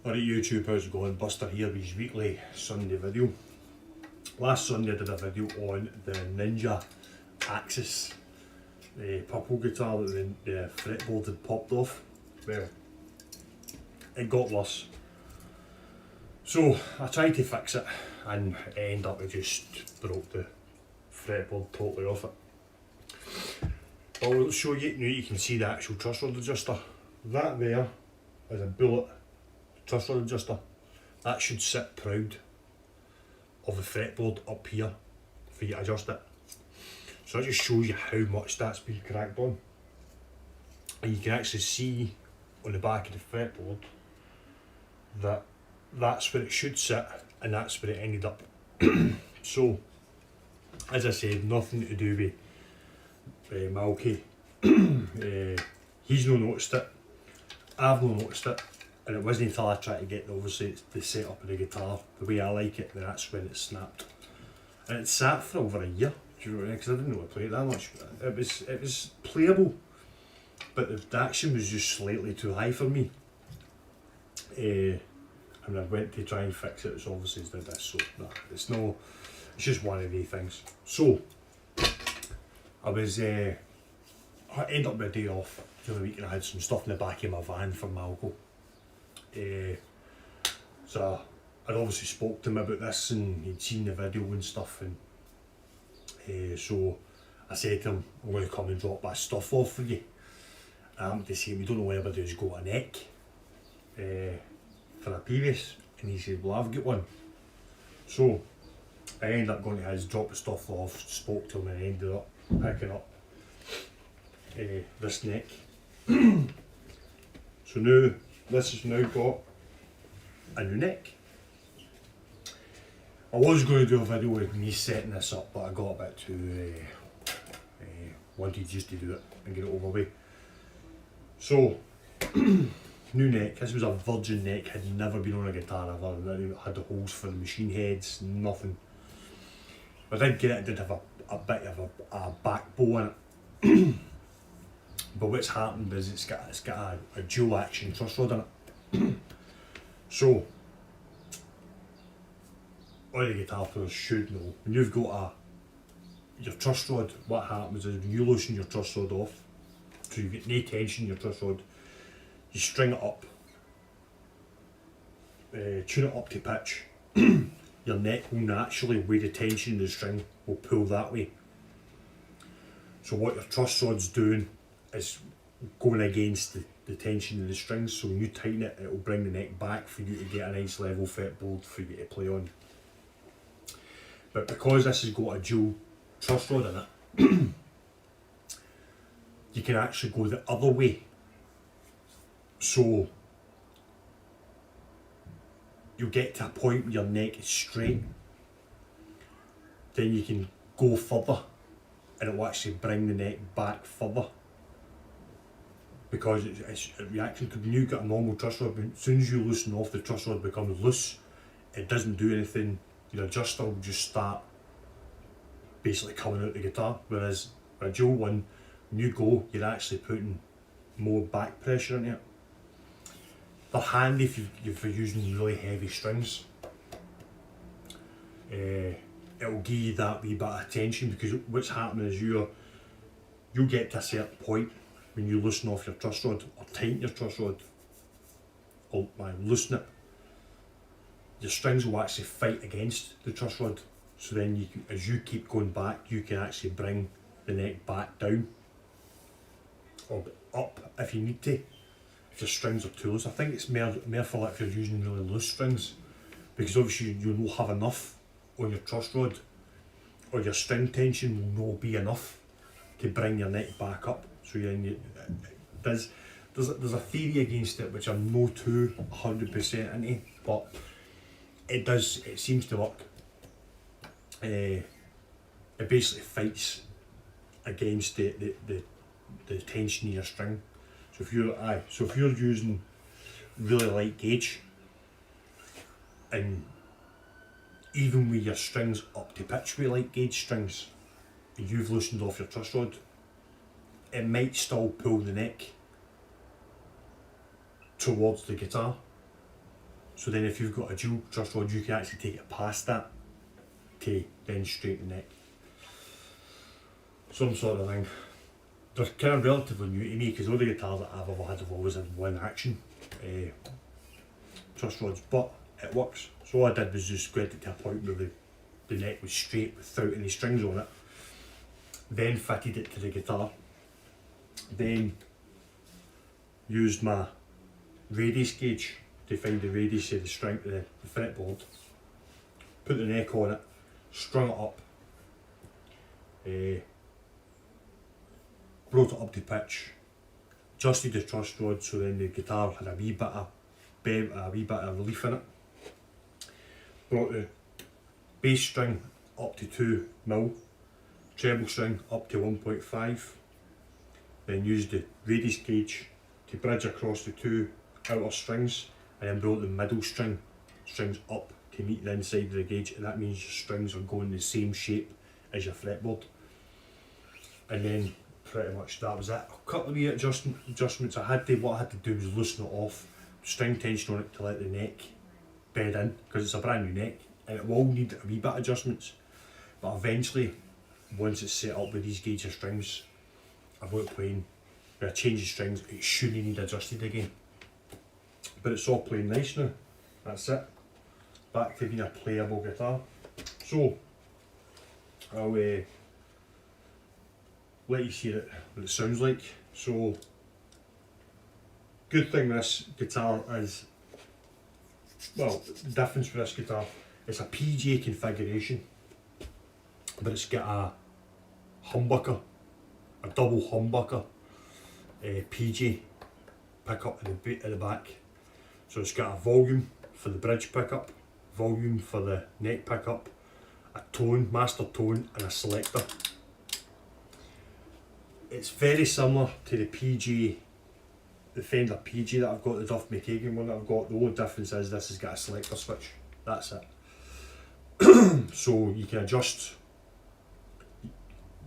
Alright YouTube, how's it going? Buster here with his weekly Sunday video. Last Sunday I did a video on the Ninja Axis purple guitar that the fretboard had popped off. Well, it got worse. So I tried to fix it and it ended up I just broke the fretboard totally off it. I'll show you, you can see the actual truss rod adjuster. That there is a bullet truss rod adjuster. That should sit proud of the fretboard up here for you to adjust it. So that just shows you how much that's been cracked on. And you can actually see on the back of the fretboard that that's where it should sit and that's where it ended up. So, as I said, nothing to do with Malky. He's not noticed it, I've not noticed it, and it wasn't until I tried to get obviously the setup of the guitar the way I like it, and that's when it snapped. And it sat for over a year, do you know what I mean? Because I didn't know how to play it that much. It was playable, but the action was just slightly too high for me. And I went to try and fix it, so obviously it's did this, so nah, it's just one of the things. So I ended up with a day off the other week and I had some stuff in the back of my van from Malco. So I'd obviously spoke to him about this and he'd seen the video and stuff, and so I said to him, I'm going to come and drop my stuff off for you. To say, we don't know whether there's got a neck for a previous, and he said, well, I've got one. So I ended up going to his, dropped the stuff off, spoke to him, and ended up picking up this neck. So now this has now got a new neck. I was going to do a video with me setting this up, but I got a bit too wanted just to do it and get it over with. So new neck. This was a virgin neck, had never been on a guitar ever, and had the holes for the machine heads, nothing. I did get it, it did have a bit of a back bow in it. But what's happened is it's got a dual action truss rod in it. So all the guitar players should know, when you've got your truss rod, what happens is when you loosen your truss rod off, so you get no tension in your truss rod, you string it up, tune it up to pitch, your neck will naturally, with the tension in the string, will pull that way. So what your truss rod's doing is going against the tension in the strings, so when you tighten it, it will bring the neck back for you to get a nice level fretboard for you to play on. But because this has got a dual truss rod in it, you can actually go the other way. So you'll get to a point where your neck is straight, then you can go further and it will actually bring the neck back further, because it's a reaction. Because when you get a normal truss rod, as soon as you loosen off, the truss rod becomes loose, it doesn't do anything, your adjuster will just start basically coming out the guitar, whereas a dual one, when you go, you're actually putting more back pressure into it. They're handy if you're using really heavy strings. It'll give you that wee bit of tension, because what's happening is you'll get to a certain point when you loosen off your truss rod or tighten your truss rod, or loosen it, your strings will actually fight against the truss rod. So then you can, as you keep going back, you can actually bring the neck back down or up if you need to, if your strings are too loose. I think it's more for like if you're using really loose strings, because obviously you will have enough on your truss rod, or your string tension will not be enough to bring your neck back up. So there's a theory against it which I'm not too 100% into, but it seems to work. It basically fights against the tension in your string. So if you're using really light gauge, and even with your strings up to pitch with light gauge strings, and you've loosened off your truss rod, it might still pull the neck towards the guitar. So then if you've got a dual truss rod, you can actually take it past that to then straighten the neck. Some sort of thing. They're kind of relatively new to me because all the guitars that I've ever had have always had one action truss rods, but it works. So all I did was just get it to a point where the neck was straight without any strings on it. Then fitted it to the guitar. Then used my radius gauge to find the radius of the string, the fretboard. Put the neck on it, strung it up, brought it up to pitch, adjusted the truss rod so then the guitar had a wee bit of relief in it. Brought the bass string up to 2mm, treble string up to 1.5, then used the radius gauge to bridge across the two outer strings, and then brought the middle strings up to meet the inside of the gauge, and that means your strings are going the same shape as your fretboard. And then pretty much that was it. A couple of wee adjustments what I had to do was loosen it off, string tension on it to let the neck bed in, because it's a brand new neck and it will need a wee bit of adjustments, but eventually once it's set up with these gauge of strings, about playing with a change of strings, it shouldn't need adjusted again. But it's all playing nice now. That's it. Back to being a playable guitar. So I'll let you see what it sounds like. So good thing with this guitar is, well, the difference with this guitar, it's a PJ configuration, but it's got a humbucker, a double humbucker PJ pickup at the back. So it's got a volume for the bridge pickup, volume for the neck pickup, a tone, master tone, and a selector. It's very similar to the PJ, the Fender PJ that I've got, the Duff McKagan one that I've got. The only difference is this has got a selector switch. That's it. So you can adjust.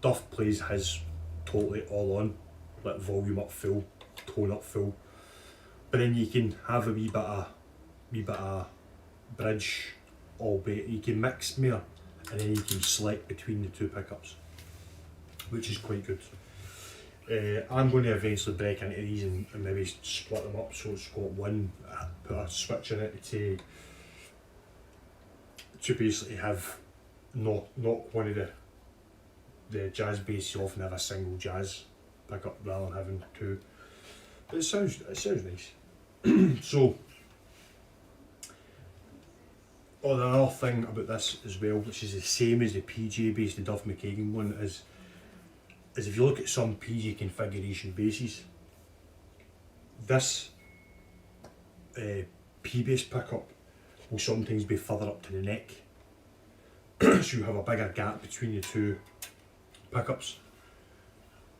Duff plays his totally all on, like volume up full, tone up full. But then you can have a wee bit of bridge, albeit you can mix more, and then you can select between the two pickups, which is quite good. I'm going to eventually break into these and maybe split them up so it's got one, put a switch in it to basically have not one of the jazz bass. You often have a single jazz pickup rather than having two. But it sounds nice. So, the other thing about this as well, which is the same as the PJ bass, the Duff McKagan one, is if you look at some PJ configuration basses, this P-bass pickup will sometimes be further up to the neck, so you have a bigger gap between the two pickups.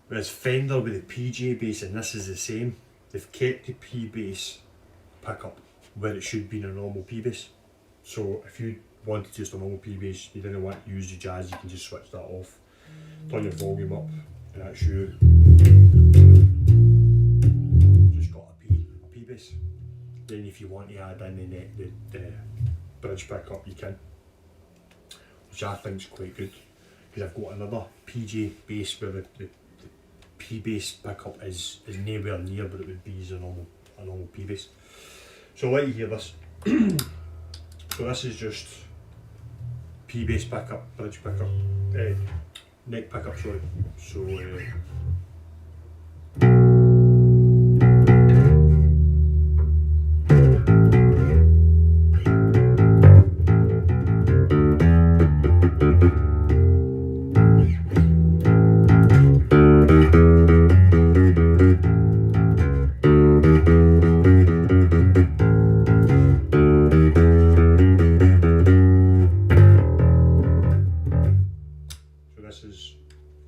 Whereas Fender with the PJ bass, and this is the same, they've kept the P-bass pickup where it should be in a normal P-bass. So if you wanted just a normal P-bass, you didn't want to use the jazz, you can just switch that off, turn your volume up, and that's you just got a P-bass. Then if you want to add in the bridge pickup, you can, which I think is quite good, because I've got another PJ bass where the P-bass pickup is nowhere near what it would be as a normal P-bass. So I'll let you hear this. So this is just P-bass pickup, bridge pickup, neck pickup, sorry. So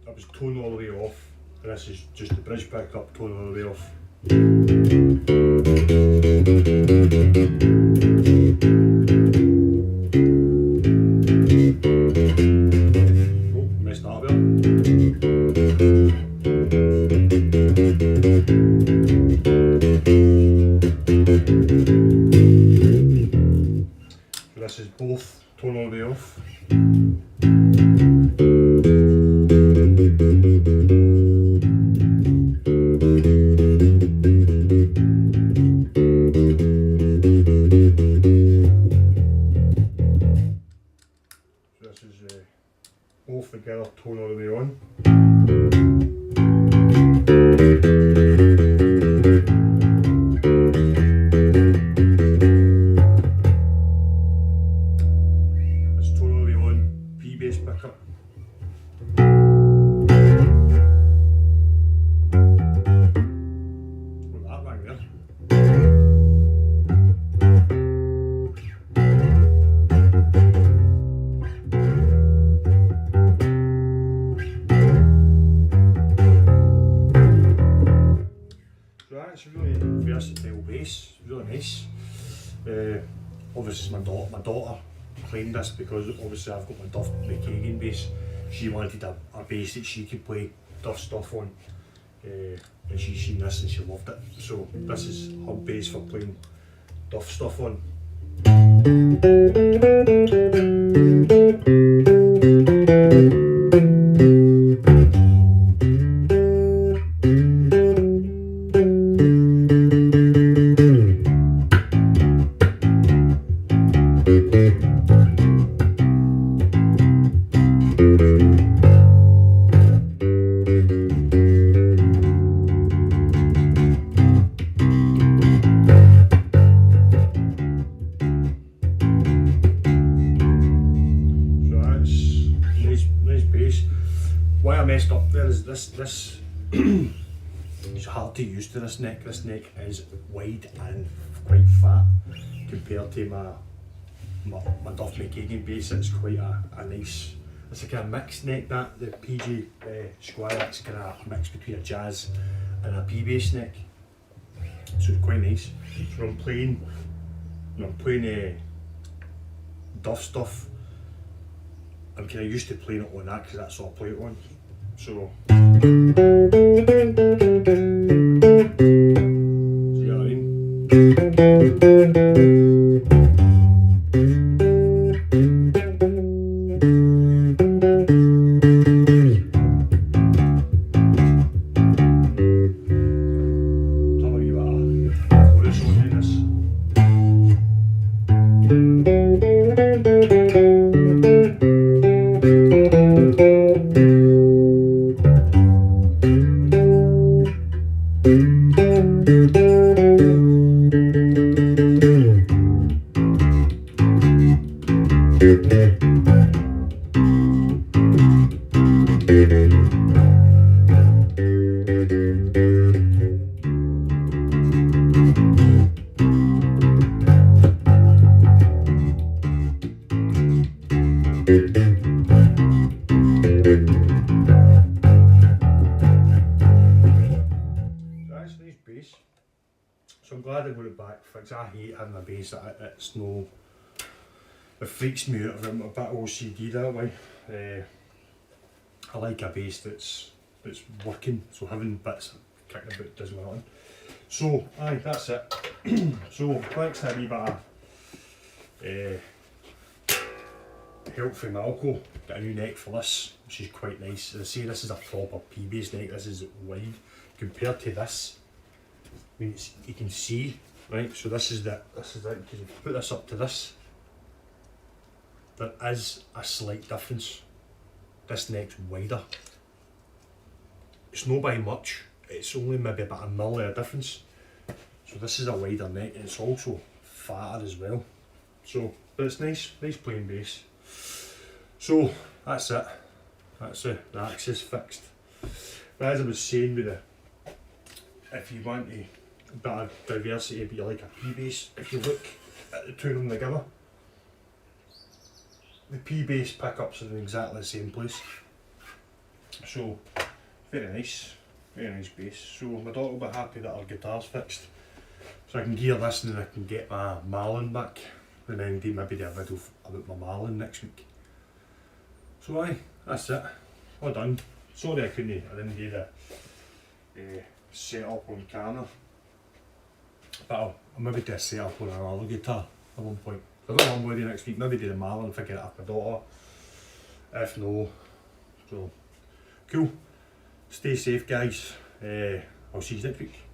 that was tone all the way off, off. So this is both together, tone all the way on. It's tone all the way on, B bass pickup. Well, that rang there. It's a really versatile bass, really nice. Obviously my daughter claimed this because obviously I've got my Duff McKagan bass. She wanted a bass that she could play Duff stuff on, and she's seen this and she loved it. So this is her bass for playing Duff stuff on. Why I messed up there is this it's hard to use to this neck. This neck is wide and quite fat compared to my Duff McKagan bass. It's quite a nice, it's like a mixed neck, that the PG Squire. It's kind of a mix between a jazz and a P bass neck, so it's quite nice. So when I'm playing Duff stuff, I'm kind of used to playing it on that because that's all I play it on. So, see what I mean? Tell me what chorus on in this. That's a nice bass. So I'm glad I got it back fixed. I hate having a bass that it's no, it freaks me out. I'm a bit OCD that way. I like a bass that's working, so having bits kicking about doesn't matter. So aye, that's it. So thanks to a wee bit of help from Malco, got a new neck for this, which is quite nice. As I say, this is a proper P-bass neck. This is wide compared to this. I mean, you can see, right? So this is it. Because if you put this up to this, there is a slight difference. This neck's wider. It's not by much. It's only maybe about a mil of a difference. So this is a wider neck, and it's also fatter as well. So, but it's nice playing bass. So that's it. That's the axis fixed. But as I was saying with if you want a bit of diversity, but you like a P-bass, if you look at the two of them together, the P-bass pickups are in exactly the same place. So very nice bass. So my daughter will be happy that our guitar's fixed. So I can gear this and then I can get my Marlin back, and then maybe do a video about my Marlin next week. So aye, that's it. All done. Sorry I didn't do the setup on camera. But I'll maybe do a setup on another guitar at one point. I don't know what I'm going to do next week. Maybe do the Marlin if I get it up my daughter. If no, so cool. Stay safe, guys. I'll see you next week.